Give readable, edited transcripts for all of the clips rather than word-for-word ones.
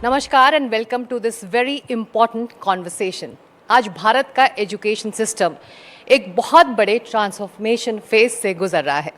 नमस्कार and welcome to this very important conversation. आज भारत का एजुकेशन सिस्टम एक बहुत बड़े ट्रांसफॉर्मेशन फेज से गुजर रहा है।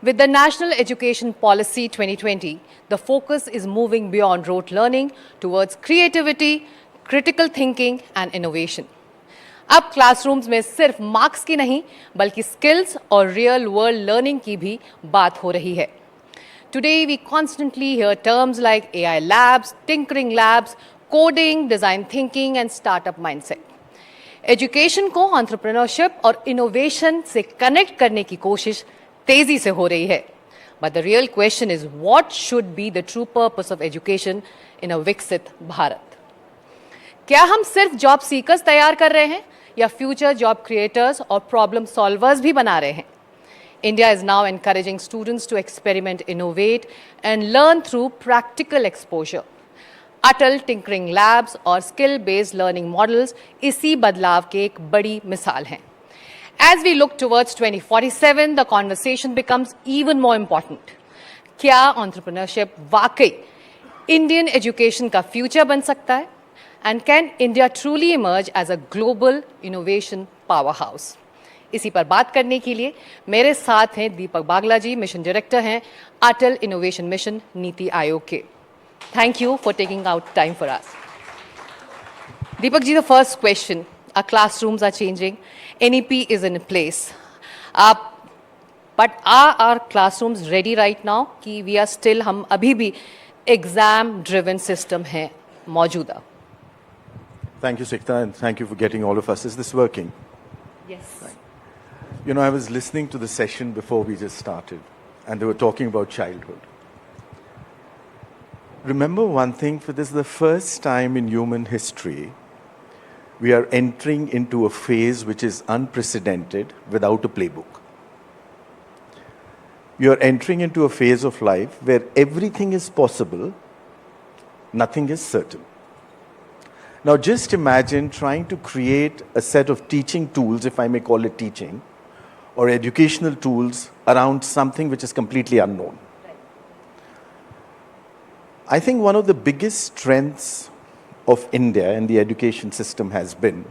With the National Education Policy 2020, the focus is moving beyond rote learning towards creativity, critical thinking and innovation. अब क्लासरूम्स में सिर्फ मार्क्स की नहीं बल्कि स्किल्स और रियल वर्ल्ड लर्निंग की भी बात हो रही है। Today we constantly hear terms like AI labs, tinkering labs, coding, design thinking and startup mindset. Education को एंटरप्रेन्योरशिप और इनोवेशन से कनेक्ट करने की कोशिश तेजी से हो रही है। But the real question is what should be the true purpose of education in a विकसित भारत? क्या हम सिर्फ जॉब सीकर्स तैयार कर रहे हैं या फ्यूचर जॉब क्रिएटर्स और प्रॉब्लम सॉल्वर्स भी बना रहे हैं? India is now encouraging students to experiment, innovate and learn through practical exposure. Atal tinkering labs और skill-based learning models इसी बदलाव के एक बड़ी मिसाल हैं। As we look towards 2047, the conversation becomes even more important. क्या entrepreneurship वाकई Indian education का future बन सकता है? And can India truly emerge as a global innovation powerhouse? इसी पर बात करने के लिए मेरे साथ हैं दीपक बागला जी, मिशन डायरेक्टर हैं अटल इनोवेशन मिशन नीति आयोग के। Thank you for taking out time for us. Deepak ji, the first question, our classrooms are changing, NEP is in place, but are classrooms ready right now कि वी आर स्टिल, हम अभी भी exam driven system है मौजूदा? Thank you, Sikta, and thank you for getting all of us. Is this working? Yes. You know, I was listening to the session before we just started, and they were talking about childhood. Remember one thing, for this is the first time in human history, we are entering into a phase which is unprecedented without a playbook. You are entering into a phase of life where everything is possible, nothing is certain. Now just imagine trying to create a set of teaching tools, if I may call it teaching, or educational tools around something which is completely unknown. I think one of the biggest strengths of India and the education system has been,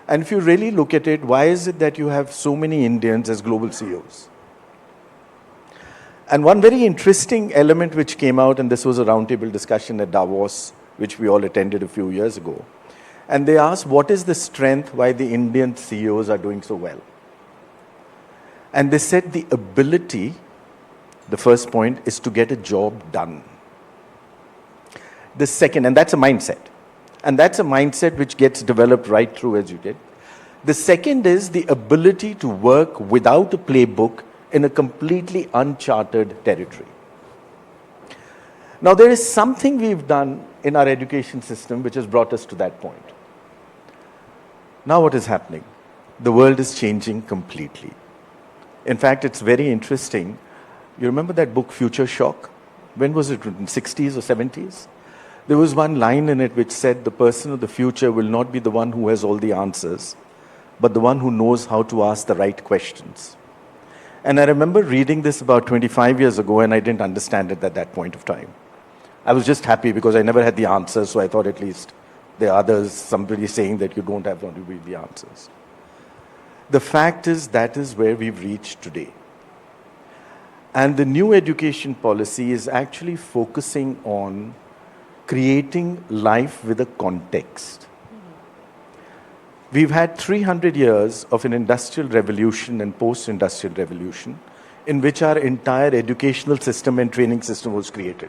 and if you really look at it, why is it that you have so many Indians as global CEOs? And one very interesting element which came out, and this was a roundtable discussion at Davos, which we all attended a few years ago, and they asked, what is the strength why the Indian CEOs are doing so well? And they said the ability, the first point, is to get a job done. The second, and that's a mindset. And that's a mindset which gets developed right through as you did. The second is the ability to work without a playbook in a completely uncharted territory. Now, there is something we've done in our education system which has brought us to that point. Now, what is happening? The world is changing completely. In fact, it's very interesting. You remember that book, Future Shock? When was it written? 60s or 70s? There was one line in it which said the person of the future will not be the one who has all the answers, but the one who knows how to ask the right questions. And I remember reading this about 25 years ago, and I didn't understand it at that point of time. I was just happy because I never had the answers, so I thought at least there are others, somebody saying that you don't have to be the answers. The fact is that is where we've reached today. And the new education policy is actually focusing on creating life with a context. We've had 300 years of an industrial revolution and post-industrial revolution in which our entire educational system and training system was created.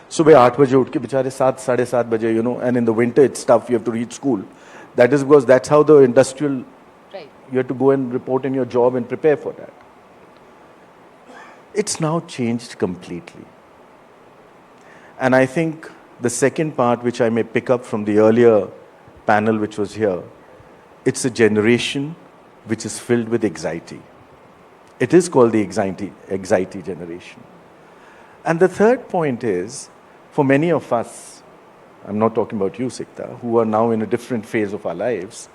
सुबह 8 बजे उठ के बेचारे 7, 7:30 बजे, you know, and in the winter it's tough, you have to reach school. That is because that's how the industrial, you have to go and report in your job and prepare for that. It's now changed completely. And I think the second part, which I may pick up from the earlier panel which was here, it's a generation which is filled with anxiety. It is called the anxiety generation. And the third point is, for many of us, I'm not talking about you, Sikta, who are now in a different phase of our lives,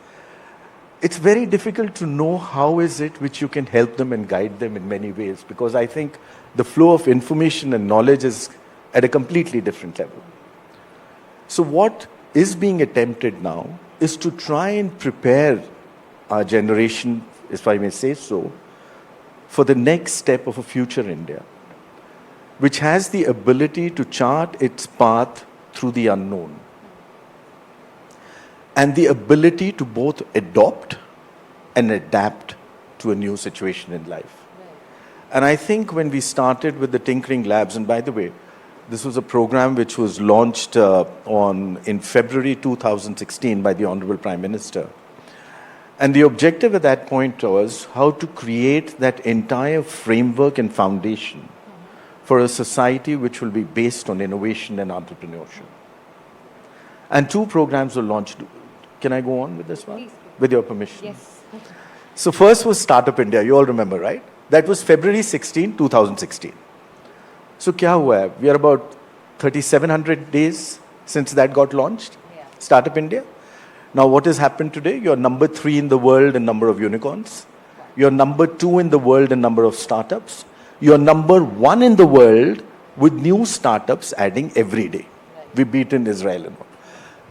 it's very difficult to know how is it which you can help them and guide them in many ways, because I think the flow of information and knowledge is at a completely different level. So what is being attempted now is to try and prepare our generation, if I may say so, for the next step of a future India, which has the ability to chart its path through the unknown and the ability to both adopt and adapt to a new situation in life. And I think when we started with the Tinkering Labs, and by the way, this was a program which was launched in February 2016 by the Honorable Prime Minister. And the objective at that point was how to create that entire framework and foundation for a society which will be based on innovation and entrepreneurship. And 2 programs were launched. Can I go on with this one? Please. With your permission. Yes. So first was Startup India, you all remember, right? That was February 16, 2016. So kya hua hai? We are about 3,700 days since that got launched, Startup India. Now what has happened today? You're number 3 in the world in number of unicorns. You're number 2 in the world in number of startups. You're number 1 in the world with new startups adding every day. We beat in Israel and all.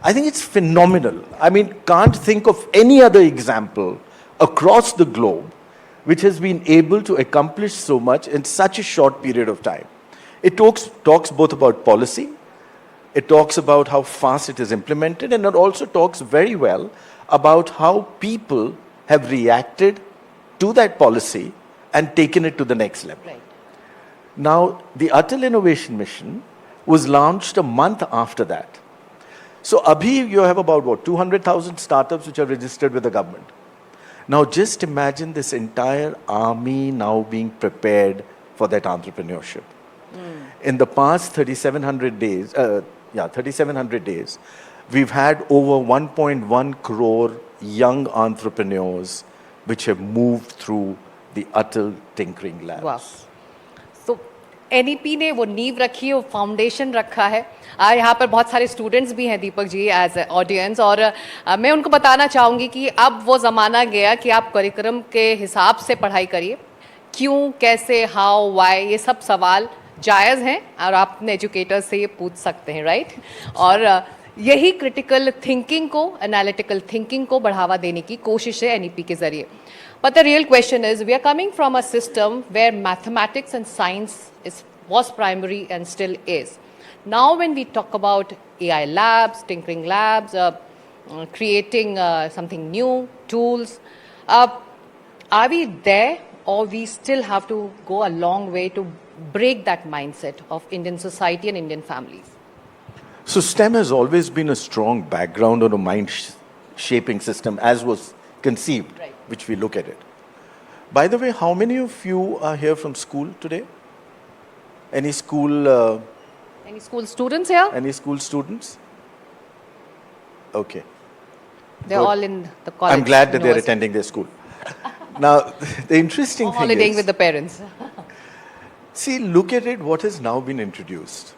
I think it's phenomenal. I mean, can't think of any other example across the globe which has been able to accomplish so much in such a short period of time. It talks both about policy, it talks about how fast it is implemented, and it also talks very well about how people have reacted to that policy and taken it to the next level. Right. Now, the Atal Innovation Mission was launched a month after that. So, abhi you have about 200,000 startups which are registered with the government. Now, just imagine this entire army now being prepared for that entrepreneurship. In the past 3,700 days, we've had over 1.1 crore young entrepreneurs which have moved through the Atal Tinkering Labs. Wow. So NEP ने वो नींव रखी, वो foundation रखा है. यहाँ पर बहुत सारे स्टूडेंट्स भी हैं दीपक जी एज ऑडियंस, और मैं उनको बताना चाहूँगी कि अब वो ज़माना गया कि आप करिकुलम के हिसाब से पढ़ाई करिए. क्यों, कैसे, हाउ, वाई, ये सब सवाल जायज़ हैं और आप अपने एजुकेटर से ये पूछ सकते हैं, राइट? और यही क्रिटिकल थिंकिंग को, एनालिटिकल थिंकिंग को बढ़ावा देने की कोशिश है NEP के ज़रिए. But the real question is, we are coming from a system where mathematics and science was primary and still is. Now when we talk about AI labs, tinkering labs, creating something new, tools, are we there, or we still have to go a long way to break that mindset of Indian society and Indian families? So STEM has always been a strong background on a mind-shaping system as was conceived, Right. which we look at it. By the way, how many of you are here from school today? Any school students here? Any school students? Okay. They're Good. all in the college. I'm glad that they're university. attending their school. Now, the interesting Or thing holidaying is, with the parents. see, look at it, what has now been introduced.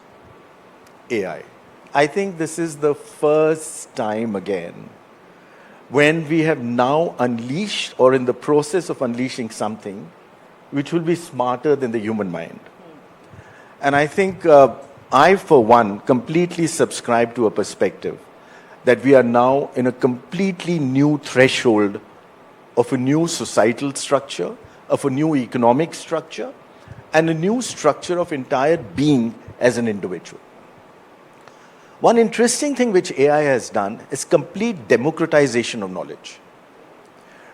AI. I think this is the first time again when we have now unleashed, or in the process of unleashing, something which will be smarter than the human mind. And I think I, for one, completely subscribe to a perspective that we are now in a completely new threshold of a new societal structure, of a new economic structure, and a new structure of entire being as an individual. One interesting thing which AI has done is complete democratization of knowledge,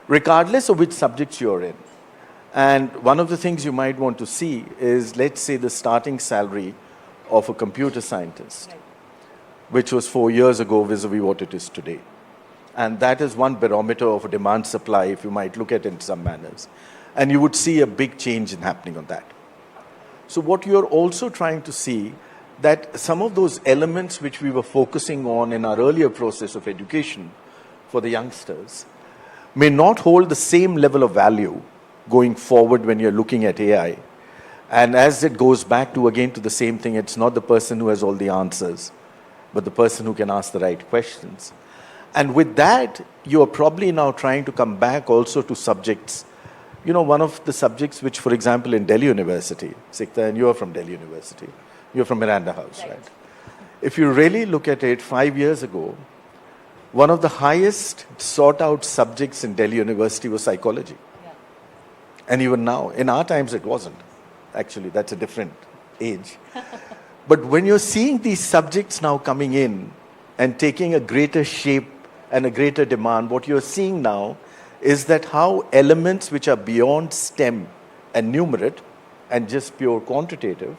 regardless of which subjects you're in. And one of the things you might want to see is, let's say, the starting salary of a computer scientist, which was 4 years ago vis-a-vis what it is today. And that is one barometer of a demand supply, if you might look at it in some manners. And you would see a big change in happening on that. So what you're also trying to see, that some of those elements which we were focusing on in our earlier process of education for the youngsters may not hold the same level of value going forward when you're looking at AI. And as it goes back to, again, to the same thing, it's not the person who has all the answers, but the person who can ask the right questions. And with that, you are probably now trying to come back also to subjects. You know, one of the subjects which, for example, in Delhi University, Sikta, and you are from Delhi University, you're from Miranda House, right? If you really look at it, 5 years ago, one of the highest sought out subjects in Delhi University was psychology. And even now, in our times, it wasn't. Actually, that's a different age. But when you're seeing these subjects now coming in and taking a greater shape and a greater demand, what you're seeing now is that how elements which are beyond STEM and numerate and just pure quantitative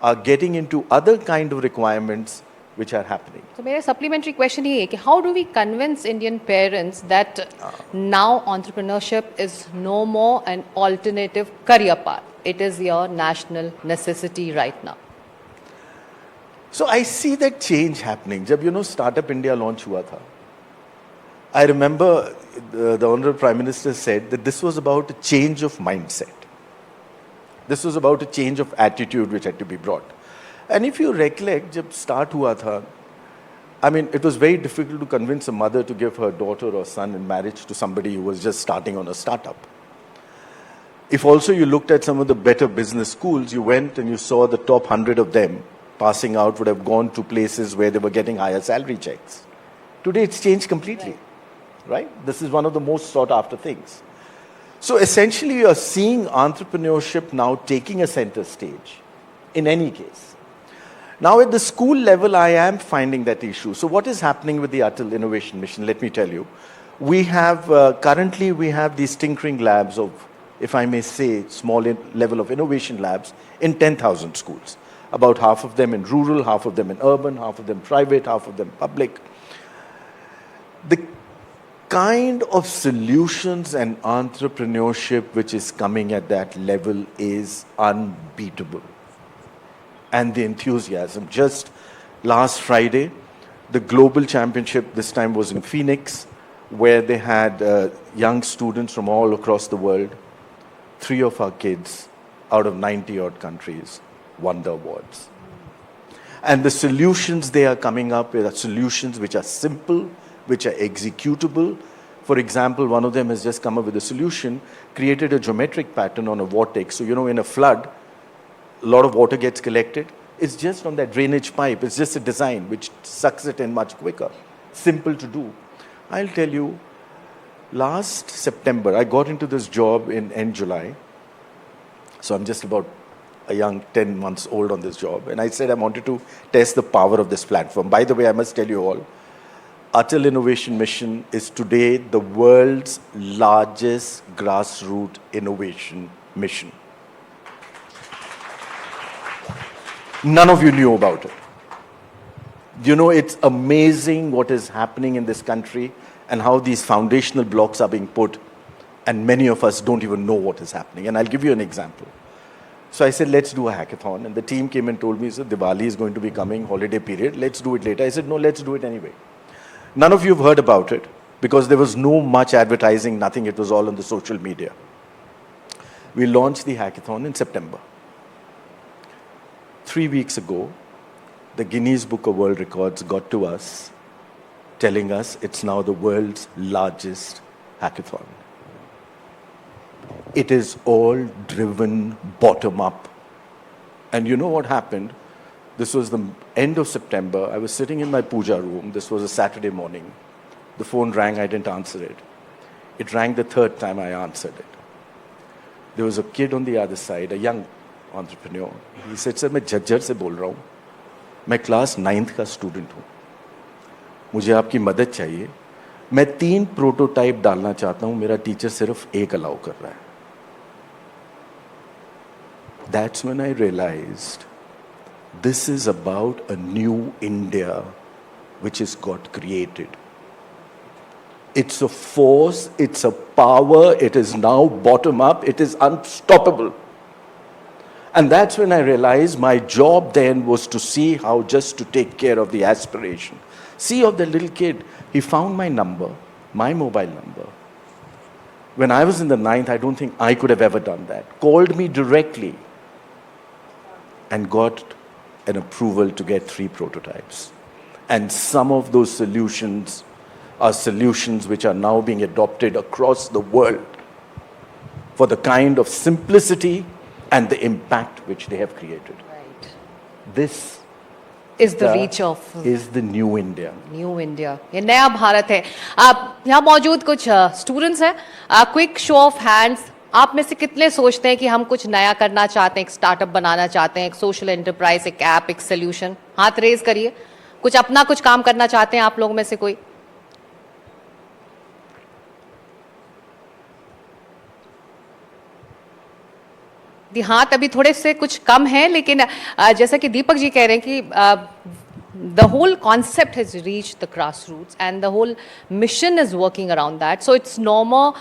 are getting into other kind of requirements which are happening. So मेरा supplementary question ये है कि how do we convince Indian parents that now entrepreneurship is no more an alternative career path? It is your national necessity right now. So I see that change happening. जब Startup India launch हुआ था, I remember the Honorable Prime Minister said that this was about a change of mindset. This was about a change of attitude which had to be brought. And if you recollect, जब start हुआ था, I mean, it was very difficult to convince a mother to give her daughter or son in marriage to somebody who was just starting on a startup. If also you looked at some of the better business schools, you went and you saw the top 100 of them passing out would have gone to places where they were getting higher salary checks. Today it's changed completely, right? This is one of the most sought after things. So essentially you are seeing entrepreneurship now taking a center stage in any case. Now at the school level, I am finding that issue. So what is happening with the Atal Innovation Mission? Let me tell you. We have, currently we have these tinkering labs of, if I may say, small level of innovation labs in 10,000 schools. About half of them in rural, half of them in urban, half of them private, half of them public. The kind of solutions and entrepreneurship which is coming at that level is unbeatable. And the enthusiasm. Just last Friday, the global championship this time was in Phoenix, where they had young students from all across the world. 3 of our kids out of 90 odd countries won the awards. And the solutions they are coming up with are solutions which are simple, which are executable. For example, one of them has just come up with a solution, created a geometric pattern on a vortex. So, in a flood, a lot of water gets collected. It's just on that drainage pipe. It's just a design which sucks it in much quicker. Simple to do. I'll tell you, last September, I got into this job in end July. So I'm just about a young 10 months old on this job. And I said I wanted to test the power of this platform. By the way, I must tell you all, Atal Innovation Mission is today the world's largest grassroots innovation mission. None of you knew about it. It's amazing what is happening in this country and how these foundational blocks are being put, and many of us don't even know what is happening. And I'll give you an example. So I said, let's do a hackathon. And the team came and told me, so Diwali is going to be coming, holiday period. Let's do it later. I said, no, let's do it anyway. None of you have heard about it because there was no much advertising, nothing. It was all on the social media. We launched the hackathon in September. 3 weeks ago, the Guinness Book of World Records got to us telling us it's now the world's largest hackathon. It is all driven bottom up. And you know what happened? This was the end of September. I was sitting in my puja room. This was a Saturday morning. The phone rang. I didn't answer it. It rang the third time I answered it. There was a kid on the other side, a young entrepreneur. He said, sir, मैं झज्जर से बोल रहा हूँ. मैं class 9th का student हूँ. मुझे आपकी मदद चाहिए. मैं 3 प्रोटोटाइप डालना चाहता हूँ. मेरा टीचर सिर्फ 1 अलाउ कर रहा है. That's when I realized this is about a new India which has got created. It's a force, it's a power, it is now bottom up, it is unstoppable. And that's when I realized my job then was to see how just to take care of the aspiration. See of the little kid, he found my number, my mobile number. When I was in the 9th, I don't think I could have ever done that. Called me directly and got an approval to get 3 prototypes. And some of those solutions are solutions which are now being adopted across the world for the kind of simplicity and the impact which they have created. Right. This is the reach of is the new India. New India, ये नया भारत है. आप यहाँ मौजूद कुछ students हैं. Quick show off hands, आप में से कितने सोचते हैं कि हम कुछ नया करना चाहते हैं, एक स्टार्टअप बनाना चाहते हैं, एक सोशल एंटरप्राइज, एक ऐप, एक सोल्यूशन? हाथ रेज करिए. कुछ अपना कुछ काम करना चाहते हैं आप लोगों में से कोई? हाथ अभी थोड़े से कुछ कम है, लेकिन जैसा कि दीपक जी कह रहे हैं कि the whole concept has reached the grassroots and the whole mission is working around that. So it's no more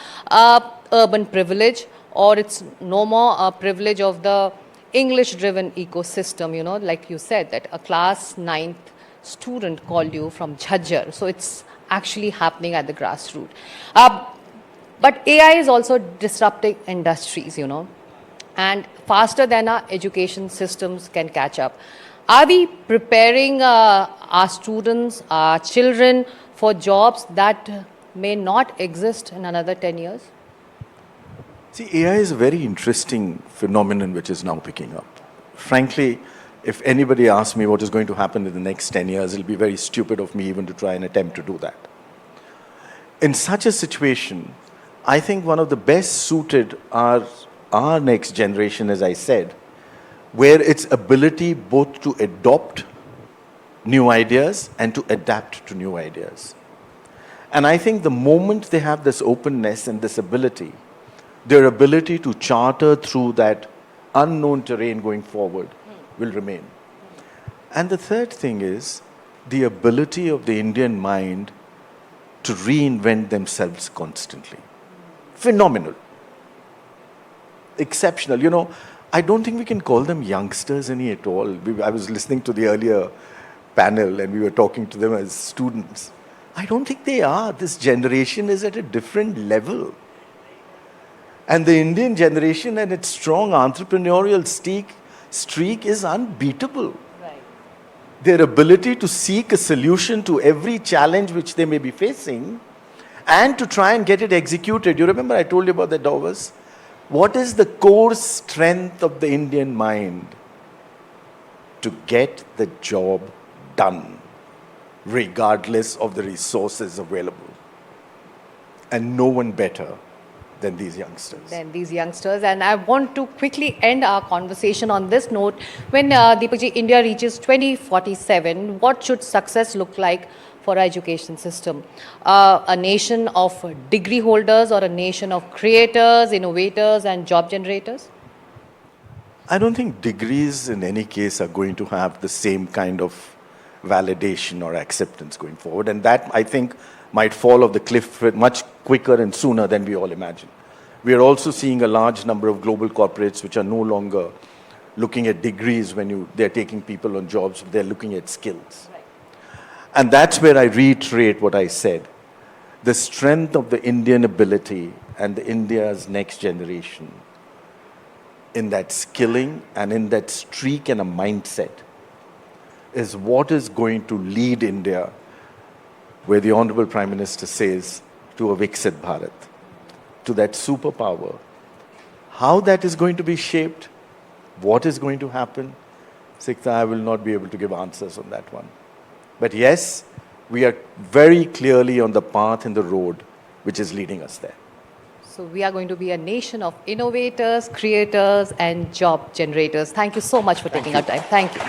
urban privilege, or it's no more a privilege of the English-driven ecosystem, you know, like you said, that a class 9th student called you from Jhajjar. So it's actually happening at the grassroots. But AI is also disrupting industries, you know, and faster than our education systems can catch up. Are we preparing our students, our children for jobs that may not exist in another 10 years? See, AI is a very interesting phenomenon which is now picking up. Frankly, if anybody asks me what is going to happen in the next 10 years, it'll be very stupid of me even to try and attempt to do that. In such a situation, I think one of the best suited are our next generation, as I said, where its ability both to adopt new ideas and to adapt to new ideas. And I think the moment they have this openness and this ability, their ability to charter through that unknown terrain going forward will remain. And the third thing is the ability of the Indian mind to reinvent themselves constantly. Phenomenal. Exceptional. You know, I don't think we can call them youngsters any at all. I was listening to the earlier panel and we were talking to them as students. I don't think they are. This generation is at a different level. And the Indian generation and its strong entrepreneurial streak is unbeatable. Right. Their ability to seek a solution to every challenge which they may be facing and to try and get it executed. You remember I told you about the Dovers? What is the core strength of the Indian mind? To get the job done, regardless of the resources available. And no one better than these youngsters. And I want to quickly end our conversation on this note. When Deepak ji, India reaches 2047, what should success look like for our education system? A nation of degree holders or a nation of creators, innovators and job generators? I don't think degrees in any case are going to have the same kind of validation or acceptance going forward. And that, I think, might fall off the cliff much quicker and sooner than we all imagine. We are also seeing a large number of global corporates which are no longer looking at degrees when they're taking people on jobs, they're looking at skills. Right. And that's where I reiterate what I said. The strength of the Indian ability and India's next generation in that skilling and in that streak and a mindset is what is going to lead India where the Honorable Prime Minister says to a Viksit Bharat, to that superpower. How that is going to be shaped, what is going to happen, Sikta, I will not be able to give answers on that one. But yes, we are very clearly on the path and the road which is leading us there. So we are going to be a nation of innovators, creators and job generators. Thank you so much for taking our time. Thank you.